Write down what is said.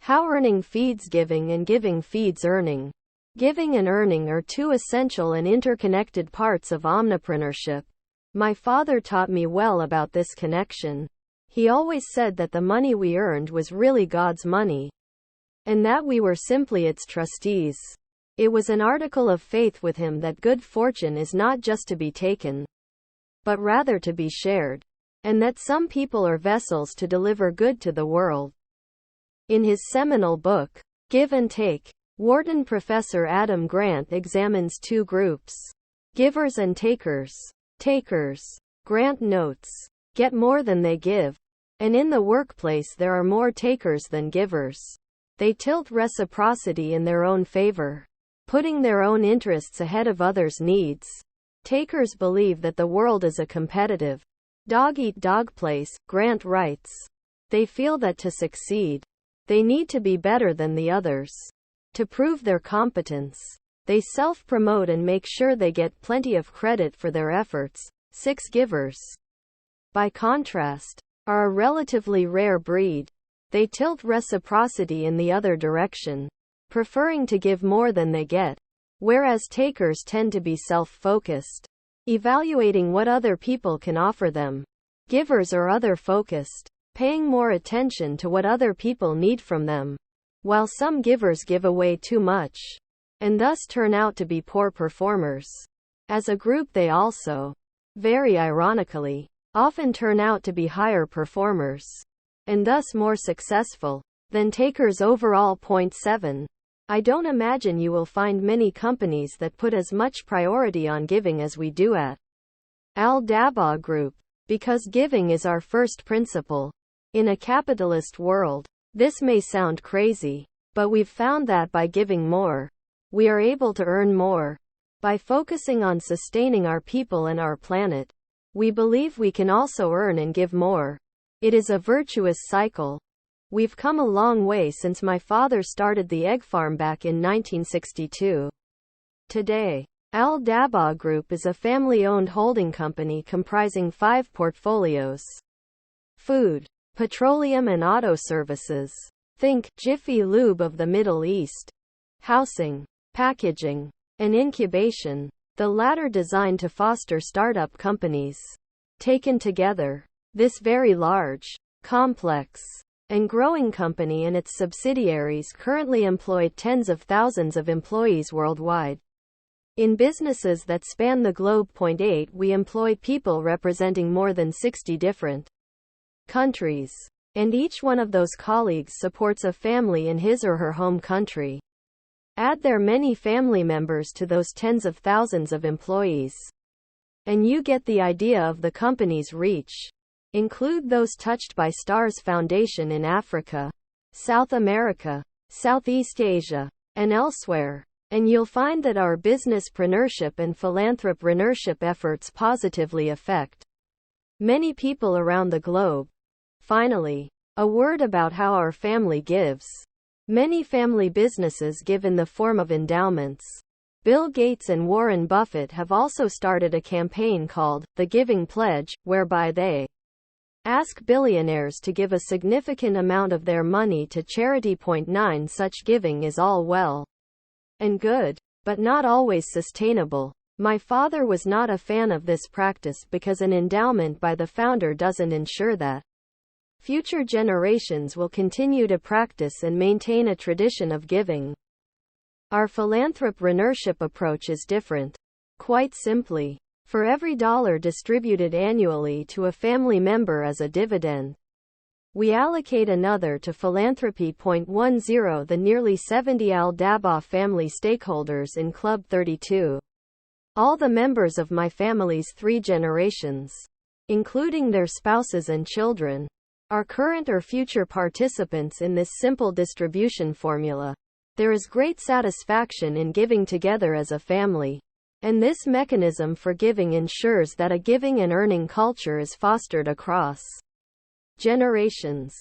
How earning feeds giving and giving feeds earning. Giving and earning are two essential and interconnected parts of omnipreneurship. My father taught me well about this connection. He always said that the money we earned was really God's money, and that we were simply its trustees. It was an article of faith with him that good fortune is not just to be taken, but rather to be shared, and that some people are vessels to deliver good to the world. In his seminal book, Give and Take, Wharton professor Adam Grant examines two groups: givers and takers. Takers, Grant notes, get more than they give. And in the workplace there are more takers than givers. They tilt reciprocity in their own favor, putting their own interests ahead of others' needs. Takers believe that the world is a competitive, dog-eat-dog place, Grant writes. They feel that to succeed, they need to be better than the others. To prove their competence, they self-promote and make sure they get plenty of credit for their efforts. 6 givers, by contrast, are a relatively rare breed. They tilt reciprocity in the other direction, preferring to give more than they get, whereas takers tend to be self-focused, evaluating what other people can offer them. Givers are other-focused, paying more attention to what other people need from them, while some givers give away too much, and thus turn out to be poor performers. As a group they also, very ironically, often turn out to be higher performers, and thus more successful than takers overall. 7. I don't imagine you will find many companies that put as much priority on giving as we do at Al-Dabaa Group, because giving is our first principle. In a capitalist world, this may sound crazy, but we've found that by giving more, we are able to earn more. By focusing on sustaining our people and our planet, we believe we can also earn and give more. It is a virtuous cycle. We've come a long way since my father started the egg farm back in 1962. Today, Al-Dabaa Group is a family-owned holding company comprising 5 portfolios: food, petroleum and auto services. Think Jiffy Lube of the Middle East. Housing, packaging, and incubation, the latter designed to foster startup companies. Taken together, this very large, complex, and growing company and its subsidiaries currently employ tens of thousands of employees worldwide. In businesses that span the globe. 8 We employ people representing more than 60 different countries, and each one of those colleagues supports a family in his or her home country. Add their many family members to those tens of thousands of employees, and you get the idea of the company's reach. Include those touched by STARS Foundation in Africa, South America, Southeast Asia, and elsewhere, and you'll find that our businesspreneurship and philanthropreneurship efforts positively affect many people around the globe. Finally, a word about how our family gives. Many family businesses give in the form of endowments. Bill Gates and Warren Buffett have also started a campaign called The Giving Pledge, whereby they ask billionaires to give a significant amount of their money to charity. 9 Such giving is all well and good, but not always sustainable. My father was not a fan of this practice because an endowment by the founder doesn't ensure that future generations will continue to practice and maintain a tradition of giving. Our philanthropreneurship approach is different. Quite simply, for every dollar distributed annually to a family member as a dividend, we allocate another to philanthropy. 10 The nearly 70 Al-Dabaa family stakeholders in Club 32. All the members of my family's 3 generations, including their spouses and children, are current or future participants in this simple distribution formula. There is great satisfaction in giving together as a family, and this mechanism for giving ensures that a giving and earning culture is fostered across generations.